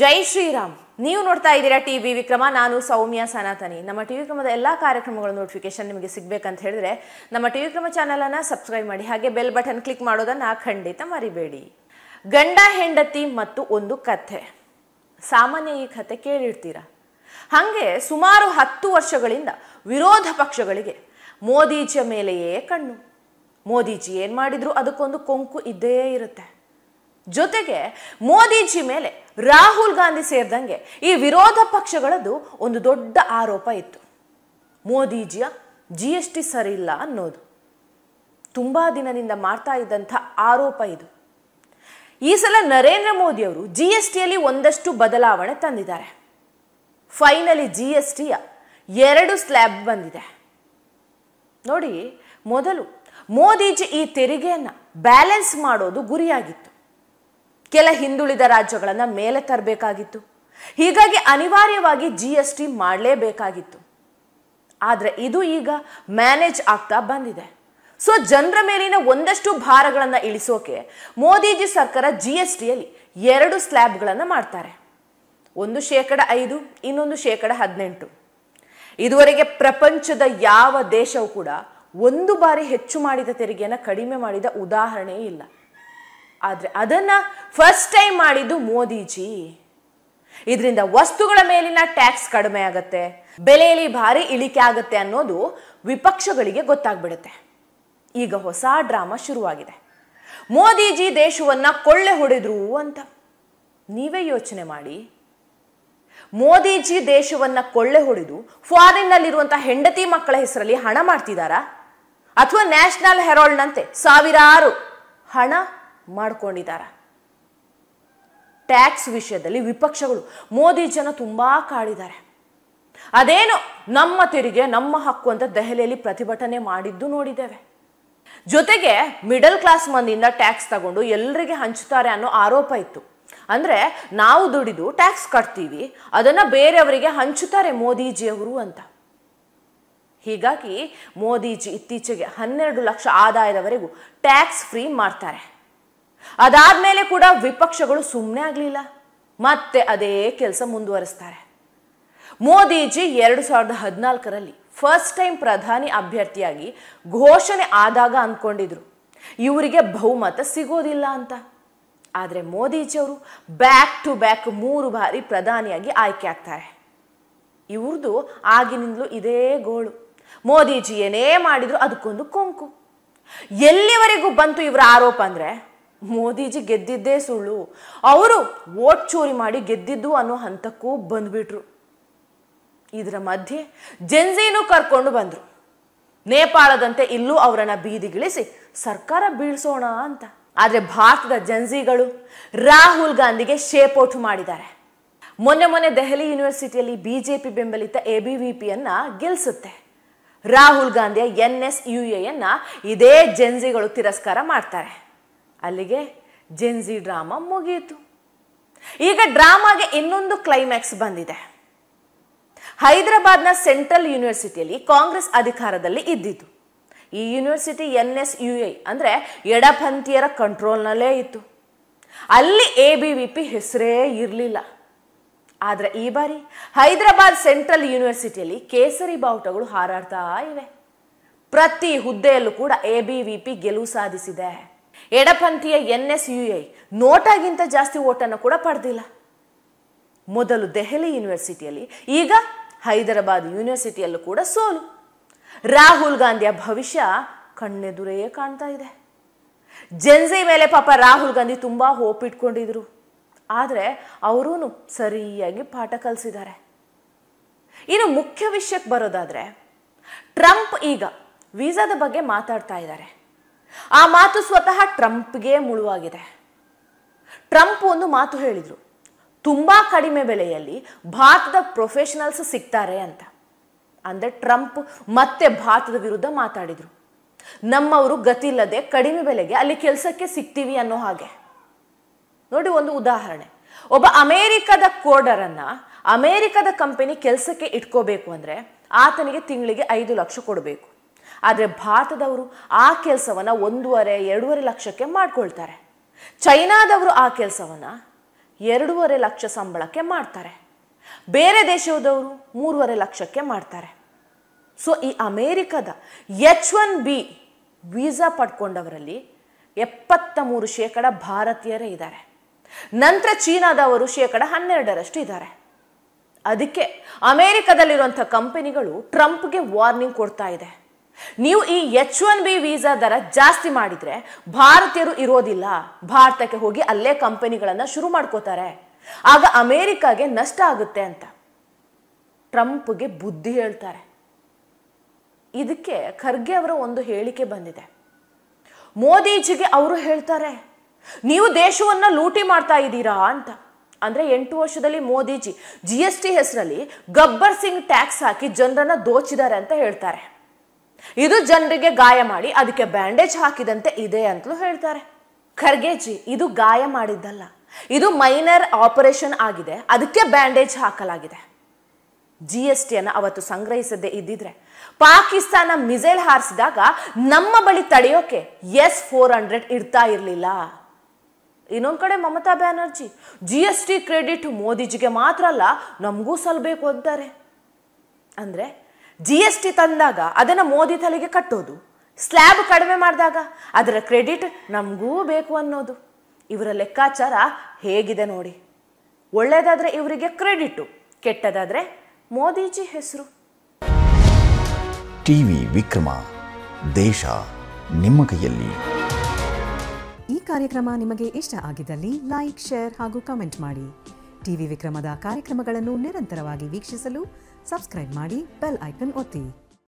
ಜೈ ಶ್ರೀರಾಮ್. ನೀವು ನೋಡ್ತಾ ಇದ್ದೀರಾ ಟಿವಿ ವಿಕ್ರಮ. ನಾನು ಸೌಮ್ಯ ಸನಾತನಿ. ನಮ್ಮ ಟಿವಿ ವಿಕ್ರಮದ ಎಲ್ಲ ಕಾರ್ಯಕ್ರಮಗಳ ನೋಟಿಫಿಕೇಶನ್ ನಿಮಗೆ ಸಿಗಬೇಕಂತ ಹೇಳಿದ್ರೆ ನಮ್ಮ ಟಿವಿ ವಿಕ್ರಮ ಚಾನೆಲ್ ಅನ್ನು ಸಬ್ಸ್ಕ್ರೈಬ್ ಮಾಡಿ, ಹಾಗೆ ಬೆಲ್ ಬಟನ್ ಕ್ಲಿಕ್ ಮಾಡೋದನ್ನ ಖಂಡಿತ ಮರಿಬೇಡಿ. ಗಂಡ ಹೆಂಡತಿ ಮತ್ತು ಒಂದು ಕಥೆ. ಸಾಮಾನ್ಯ ಈ ಕಥೆ ಕೇಳಿರ್ತೀರಾ. ಹಾಗೆ ಸುಮಾರು 10 ವರ್ಷಗಳಿಂದ ವಿರೋಧ ಪಕ್ಷಗಳಿಗೆ ಮೋದಿಜಿಯ ಮೇಲೆಯೇ ಕಣ್ಣು. ಮೋದಿಜಿ ಏನು ಮಾಡಿದ್ರು ಅದಕ್ಕೊಂದು ಕೊಂಕು ಇದ್ದೇ ಇರುತ್ತೆ. ಜೊತೆಗೆ ಮೋದಿಜಿ ಮೇಲೆ ರಾಹುಲ್ ಗಾಂಧಿ ಸೇರಿದಂಗೆ ಈ ವಿರೋಧ ಪಕ್ಷಗಳದ್ದು ಒಂದು ದೊಡ್ಡ ಆರೋಪ ಇತ್ತು. ಮೋದಿಜಿಯ GST ಸರಿ ಇಲ್ಲ ಅನ್ನೋದು ತುಂಬಾ ದಿನದಿಂದ ಮಾಡ್ತಾ ಇದ್ದಂಥ ಆರೋಪ ಇದು. ಈ ಸಲ ನರೇಂದ್ರ ಮೋದಿ ಅವರು GSTಯಲ್ಲಿ ಒಂದಷ್ಟು ಬದಲಾವಣೆ ತಂದಿದ್ದಾರೆ. ಫೈನಲಿ GSTಯ 2 ಸ್ಲ್ಯಾಬ್ ಬಂದಿದೆ. ನೋಡಿ, ಮೊದಲು ಮೋದಿಜಿ ಈ ತೆರಿಗೆಯನ್ನು ಬ್ಯಾಲೆನ್ಸ್ ಮಾಡೋದು ಗುರಿಯಾಗಿತ್ತು. ಕೆಲ ಹಿಂದುಳಿದ ರಾಜ್ಯಗಳನ್ನು ಮೇಲೆ ತರಬೇಕಾಗಿತ್ತು. ಹೀಗಾಗಿ ಅನಿವಾರ್ಯವಾಗಿ GST ಮಾಡಲೇಬೇಕಾಗಿತ್ತು. ಆದರೆ ಇದು ಈಗ ಮ್ಯಾನೇಜ್ ಆಗ್ತಾ ಬಂದಿದೆ. ಸೊ ಜನರ ಮೇಲಿನ ಒಂದಷ್ಟು ಭಾರಗಳನ್ನು ಇಳಿಸೋಕೆ ಮೋದಿಜಿ ಸರ್ಕಾರ GSTಯಲ್ಲಿ 2 ಸ್ಲ್ಯಾಬ್ಗಳನ್ನು ಮಾಡ್ತಾರೆ. ಒಂದು 5%, ಇನ್ನೊಂದು 18%. ಇದುವರೆಗೆ ಪ್ರಪಂಚದ ಯಾವ ದೇಶವೂ ಕೂಡ ಒಂದು ಬಾರಿ ಹೆಚ್ಚು ಮಾಡಿದ ತೆರಿಗೆಯನ್ನು ಕಡಿಮೆ ಮಾಡಿದ ಉದಾಹರಣೆ ಇಲ್ಲ. ಆದರೆ ಅದನ್ನ ಫಸ್ಟ್ ಟೈಮ್ ಮಾಡಿದ್ದು ಮೋದಿಜಿ. ಇದರಿಂದ ವಸ್ತುಗಳ ಮೇಲಿನ ಟ್ಯಾಕ್ಸ್ ಕಡಿಮೆ ಆಗತ್ತೆ, ಬೆಲೆಯಲ್ಲಿ ಭಾರಿ ಇಳಿಕೆ ಆಗತ್ತೆ ಅನ್ನೋದು ವಿಪಕ್ಷಗಳಿಗೆ ಗೊತ್ತಾಗ್ಬಿಡುತ್ತೆ. ಈಗ ಹೊಸ ಡ್ರಾಮಾ ಶುರುವಾಗಿದೆ. ಮೋದಿಜಿ ದೇಶವನ್ನ ಕೊಳ್ಳೆ ಹೊಡೆದ್ರು ಅಂತ. ನೀವೇ ಯೋಚನೆ ಮಾಡಿ, ಮೋದಿಜಿ ದೇಶವನ್ನ ಕೊಳ್ಳೆ ಹೊಡೆದು ಫಾರಿನ್ನಲ್ಲಿರುವಂತಹ ಹೆಂಡತಿ ಮಕ್ಕಳ ಹೆಸರಲ್ಲಿ ಹಣ ಮಾಡ್ತಿದ್ದಾರಾ, ಅಥವಾ ನ್ಯಾಷನಲ್ ಹೆರಾಲ್ಡ್ನಂತೆ ಸಾವಿರಾರು ಹಣ ಮಾಡ್ಕೊಂಡಿದ್ದಾರ? ಟ್ಯಾಕ್ಸ್ ವಿಷಯದಲ್ಲಿ ವಿಪಕ್ಷಗಳು ಮೋದಿಜಿನ ತುಂಬಾ ಕಾಡಿದ್ದಾರೆ. ಅದೇನೋ ನಮ್ಮ ತೆರಿಗೆ ನಮ್ಮ ಹಕ್ಕು ಅಂತ ದೆಹಲಿಯಲ್ಲಿ ಪ್ರತಿಭಟನೆ ಮಾಡಿದ್ದು ನೋಡಿದ್ದೇವೆ. ಜೊತೆಗೆ ಮಿಡಲ್ ಕ್ಲಾಸ್ ಮಂದಿಯಿಂದ ಟ್ಯಾಕ್ಸ್ ತಗೊಂಡು ಎಲ್ಲರಿಗೆ ಹಂಚುತ್ತಾರೆ ಅನ್ನೋ ಆರೋಪ ಇತ್ತು. ಅಂದ್ರೆ ನಾವು ದುಡಿದು ಟ್ಯಾಕ್ಸ್ ಕಟ್ತೀವಿ, ಅದನ್ನ ಬೇರೆಯವರಿಗೆ ಹಂಚುತ್ತಾರೆ ಮೋದಿಜಿಯವರು ಅಂತ. ಹೀಗಾಗಿ ಮೋದಿಜಿ ಇತ್ತೀಚೆಗೆ 12 ಲಕ್ಷ ಆದಾಯದವರೆಗೂ ಟ್ಯಾಕ್ಸ್ ಫ್ರೀ ಮಾಡ್ತಾರೆ. ಅದಾದ್ಮೇಲೆ ಕೂಡ ವಿಪಕ್ಷಗಳು ಸುಮ್ಮನೆ ಆಗಲಿಲ್ಲ, ಮತ್ತೆ ಅದೇ ಕೆಲಸ ಮುಂದುವರಿಸ್ತಾರೆ. ಮೋದಿಜಿ 2014ರಲ್ಲಿ ಫಸ್ಟ್ ಟೈಮ್ ಪ್ರಧಾನಿ ಅಭ್ಯರ್ಥಿಯಾಗಿ ಘೋಷಣೆ ಆದಾಗ ಅಂದ್ಕೊಂಡಿದ್ರು ಇವರಿಗೆ ಬಹುಮತ ಸಿಗೋದಿಲ್ಲ ಅಂತ. ಆದರೆ ಮೋದಿಜಿ ಅವರು ಬ್ಯಾಕ್ ಟು ಬ್ಯಾಕ್ 3 ಬಾರಿ ಪ್ರಧಾನಿಯಾಗಿ ಆಯ್ಕೆ ಆಗ್ತಾರೆ. ಇವ್ರದ್ದು ಆಗಿನಿಂದಲೂ ಇದೇ ಗೋಳು. ಮೋದಿಜಿ ಏನೇ ಮಾಡಿದ್ರು ಅದಕ್ಕೊಂದು ಕೊಂಕು. ಎಲ್ಲಿವರೆಗೂ ಬಂತು ಇವರ ಆರೋಪ ಅಂದ್ರೆ, ಮೋದಿಜಿ ಗೆದ್ದಿದ್ದೇ ಸುಳ್ಳು, ಅವರು ವೋಟ್ ಚೋರಿ ಮಾಡಿ ಗೆದ್ದಿದ್ದು ಅನ್ನೋ ಹಂತಕ್ಕೂ ಬಂದ್ಬಿಟ್ರು. ಇದರ ಮಧ್ಯೆ ಜೆನ್ಜಿನೂ ಕರ್ಕೊಂಡು ಬಂದ್ರು. ನೇಪಾಳದಂತೆ ಇಲ್ಲೂ ಅವರನ್ನ ಬೀದಿಗಿಳಿಸಿ ಸರ್ಕಾರ ಬೀಳ್ಸೋಣ ಅಂತ. ಆದ್ರೆ ಭಾರತದ ಜೆನ್ಜಿಗಳು ರಾಹುಲ್ ಗಾಂಧಿಗೆ ಶೇಪೋಟು ಮಾಡಿದ್ದಾರೆ. ಮೊನ್ನೆ ದೆಹಲಿ ಯೂನಿವರ್ಸಿಟಿಯಲ್ಲಿ BJP ಬೆಂಬಲಿತ ABVPಯನ್ನ ಗೆಲ್ಲಿಸುತ್ತೆ. ರಾಹುಲ್ ಗಾಂಧಿಯ NSUAಯನ್ನ ಇದೇ ಜೆನ್ಜಿಗಳು ತಿರಸ್ಕಾರ ಮಾಡ್ತಾರೆ. ಅಲ್ಲಿಗೆ ಜೆನ್ಜಿ ಡ್ರಾಮಾ ಮುಗಿಯಿತು. ಈಗ ಡ್ರಾಮಾಗೆ ಇನ್ನೊಂದು ಕ್ಲೈಮ್ಯಾಕ್ಸ್ ಬಂದಿದೆ. ಹೈದರಾಬಾದ್ನ ಸೆಂಟ್ರಲ್ ಯೂನಿವರ್ಸಿಟಿಯಲ್ಲಿ ಕಾಂಗ್ರೆಸ್ ಅಧಿಕಾರದಲ್ಲಿ ಇದ್ದಿತ್ತು. ಈ ಯೂನಿವರ್ಸಿಟಿ NSUA ಅಂದ್ರೆ ಎಡಪಂಥೀಯರ ಕಂಟ್ರೋಲ್ನಲ್ಲೇ ಇತ್ತು. ಅಲ್ಲಿ ABVP ಹೆಸರೇ ಇರಲಿಲ್ಲ. ಆದರೆ ಈ ಬಾರಿ ಹೈದರಾಬಾದ್ ಸೆಂಟ್ರಲ್ ಯೂನಿವರ್ಸಿಟಿಯಲ್ಲಿ ಕೇಸರಿ ಬಾವುಟಗಳು ಹಾರಾಡ್ತಾ ಇವೆ. ಪ್ರತಿ ಹುದ್ದೆಯಲ್ಲೂ ಕೂಡ ABVP ಗೆಲುವು ಸಾಧಿಸಿದೆ. ಎಡಪಂಥೀಯ NSUA ನೋಟಾಗಿಂತ ಜಾಸ್ತಿ ಓಟನ್ನು ಕೂಡ ಪಡೆದಿಲ್ಲ. ಮೊದಲು ದೆಹಲಿ ಯೂನಿವರ್ಸಿಟಿಯಲ್ಲಿ, ಈಗ ಹೈದರಾಬಾದ್ ಯೂನಿವರ್ಸಿಟಿಯಲ್ಲೂ ಕೂಡ ಸೋಲು. ರಾಹುಲ್ ಗಾಂಧಿಯ ಭವಿಷ್ಯ ಕಣ್ಣೆದುರೇ ಕಾಣ್ತಾ ಇದೆ. ಜೆನ್ಜಿ ಮೇಲೆ ಪಾಪ ರಾಹುಲ್ ಗಾಂಧಿ ತುಂಬಾ ಹೋಪ್ ಇಟ್ಕೊಂಡಿದ್ರು. ಆದರೆ ಅವರೂ ಸರಿಯಾಗಿ ಪಾಠ ಕಲಿಸಿದ್ದಾರೆ. ಇನ್ನು ಮುಖ್ಯ ವಿಷಯಕ್ಕೆ ಬರೋದಾದ್ರೆ, ಟ್ರಂಪ್ ಈಗ ವೀಸಾದ ಬಗ್ಗೆ ಮಾತಾಡ್ತಾ ಇದ್ದಾರೆ. ಆ ಮಾತು ಸ್ವತಃ ಟ್ರಂಪ್ಗೆ ಮುಳುವಾಗಿದೆ. ಟ್ರಂಪ್ ಒಂದು ಮಾತು ಹೇಳಿದ್ರು, ತುಂಬಾ ಕಡಿಮೆ ಬೆಲೆಯಲ್ಲಿ ಭಾರತದ ಪ್ರೊಫೆಷನಲ್ಸ್ ಸಿಗ್ತಾರೆ ಅಂತ. ಅಂದ್ರೆ ಟ್ರಂಪ್ ಮತ್ತೆ ಭಾರತದ ವಿರುದ್ಧ ಮಾತಾಡಿದ್ರು. ನಮ್ಮವರು ಗತಿಯಿಲ್ಲದೆ ಕಡಿಮೆ ಬೆಲೆಗೆ ಅಲ್ಲಿ ಕೆಲಸಕ್ಕೆ ಸಿಗ್ತೀವಿ ಅನ್ನೋ ಹಾಗೆ. ನೋಡಿ, ಒಂದು ಉದಾಹರಣೆ. ಒಬ್ಬ ಅಮೆರಿಕದ ಕೋಡರನ್ನ ಅಮೆರಿಕದ ಕಂಪನಿ ಕೆಲಸಕ್ಕೆ ಇಟ್ಕೋಬೇಕು ಅಂದ್ರೆ ಆತನಿಗೆ ತಿಂಗಳಿಗೆ 5 ಲಕ್ಷ ಕೊಡಬೇಕು. ಆದರೆ ಭಾರತದವರು ಆ ಕೆಲಸವನ್ನ 1.5-2.5 ಲಕ್ಷಕ್ಕೆ ಮಾಡ್ಕೊಳ್ತಾರೆ. ಚೈನಾದವರು ಆ ಕೆಲಸವನ್ನ 2.5 ಲಕ್ಷ ಸಂಬಳಕ್ಕೆ ಮಾಡ್ತಾರೆ. ಬೇರೆ ದೇಶದವರು 3.5 ಲಕ್ಷಕ್ಕೆ ಮಾಡ್ತಾರೆ. ಸೊ ಈ ಅಮೇರಿಕದ H1B ವೀಸಾ ಪಡ್ಕೊಂಡವರಲ್ಲಿ 73% ಭಾರತೀಯರೇ ಇದ್ದಾರೆ. ನಂತರ ಚೀನಾದವರು 12% ಇದ್ದಾರೆ. ಅದಕ್ಕೆ ಅಮೇರಿಕದಲ್ಲಿರುವಂಥ ಕಂಪನಿಗಳು ಟ್ರಂಪ್ಗೆ ವಾರ್ನಿಂಗ್ ಕೊಡ್ತಾ ಇದೆ. ನೀವು ಈ H1B ವೀಸಾ ದರ ಜಾಸ್ತಿ ಮಾಡಿದರೆ ಭಾರತೀಯರು ಇರೋದಿಲ್ಲ, ಭಾರತಕ್ಕೆ ಹೋಗಿ ಅಲ್ಲೇ ಕಂಪನಿಗಳನ್ನು ಶುರು ಮಾಡ್ಕೋತಾರೆ, ಆಗ ಅಮೇರಿಕಾಗೆ ನಷ್ಟ ಆಗುತ್ತೆ ಅಂತ ಟ್ರಂಪ್ಗೆ ಬುದ್ಧಿ ಹೇಳ್ತಾರೆ. ಇದಕ್ಕೆ ಖರ್ಗೆ ಅವರ ಒಂದು ಹೇಳಿಕೆ ಬಂದಿದೆ. ಮೋದಿಜಿಗೆ ಅವರು ಹೇಳ್ತಾರೆ, ನೀವು ದೇಶವನ್ನು ಲೂಟಿ ಮಾಡ್ತಾ ಇದ್ದೀರಾ ಅಂತ. ಅಂದರೆ 8 ವರ್ಷದಲ್ಲಿ ಮೋದಿಜಿ GST ಹೆಸರಲ್ಲಿ ಗಬ್ಬರ್ ಸಿಂಗ್ ಟ್ಯಾಕ್ಸ್ ಹಾಕಿ ಜನರನ್ನ ದೋಚಿದ್ದಾರೆ ಅಂತ ಹೇಳ್ತಾರೆ. ಇದು ಜನರಿಗೆ ಗಾಯ ಮಾಡಿ ಅದಕ್ಕೆ ಬ್ಯಾಂಡೇಜ್ ಹಾಕಿದಂತೆ ಇದೆ ಅಂತಲೂ ಹೇಳ್ತಾರೆ. ಖರ್ಗೆಜಿ, ಇದು ಗಾಯ ಮಾಡಿದ್ದಲ್ಲ, ಇದು ಮೈನರ್ ಆಪರೇಷನ್ ಆಗಿದೆ, ಅದಕ್ಕೆ ಬ್ಯಾಂಡೇಜ್ ಹಾಕಲಾಗಿದೆ. GSTಯನ್ನು ಅವತ್ತು ಸಂಗ್ರಹಿಸದೇ ಇದ್ದಿದ್ರೆ ಪಾಕಿಸ್ತಾನ ಮಿಸೈಲ್ ಹಾರಿಸಿದಾಗ ನಮ್ಮ ಬಳಿ ತಡೆಯೋಕೆ S-400 ಇರ್ತಾ ಇರಲಿಲ್ಲ. ಇನ್ನೊಂದು ಕಡೆ ಮಮತಾ ಬ್ಯಾನರ್ಜಿ GST ಕ್ರೆಡಿಟ್ ಮೋದಿಜಿಗೆ ಮಾತ್ರ ಅಲ್ಲ ನಮಗೂ ಸಲ್ಲಬೇಕು ಅಂತಾರೆ. ಅಂದರೆ GST ತಂದಾಗ ಅದನ್ನು ಮೋದಿ ತಲೆಗೆ ಕಟ್ಟೋದು, ಸ್ಲ್ಯಾಬ್ ಕಡಿಮೆ ಮಾಡಿದಾಗ ಅದರ ಕ್ರೆಡಿಟ್ ನಮಗೂ ಬೇಕು ಅನ್ನೋದು. ಇವರ ಲೆಕ್ಕಾಚಾರ ಹೇಗಿದೆ ನೋಡಿ. ಒಳ್ಳೆಯದಾದರೆ ಇವರಿಗೆ ಕ್ರೆಡಿಟು, ಕೆಟ್ಟದಾದರೆ ಮೋದಿಜಿ ಹೆಸರು. ಟಿವಿ ವಿಕ್ರಮ, ದೇಶ ನಿಮ್ಮ ಕೈಯಲ್ಲಿ. ಈ ಕಾರ್ಯಕ್ರಮ ನಿಮಗೆ ಇಷ್ಟ ಆಗಿದ್ದಲ್ಲಿ ಲೈಕ್, ಶೇರ್ ಹಾಗೂ ಕಮೆಂಟ್ ಮಾಡಿ. ಟಿವಿ ವಿಕ್ರಮದ ಕಾರ್ಯಕ್ರಮಗಳನ್ನು ನಿರಂತರವಾಗಿ ವೀಕ್ಷಿಸಲು ಸಬ್ಸ್ಕ್ರೈಬ್ ಮಾಡಿ, ಬೆಲ್ ಐಕನ್ ಒತ್ತಿ.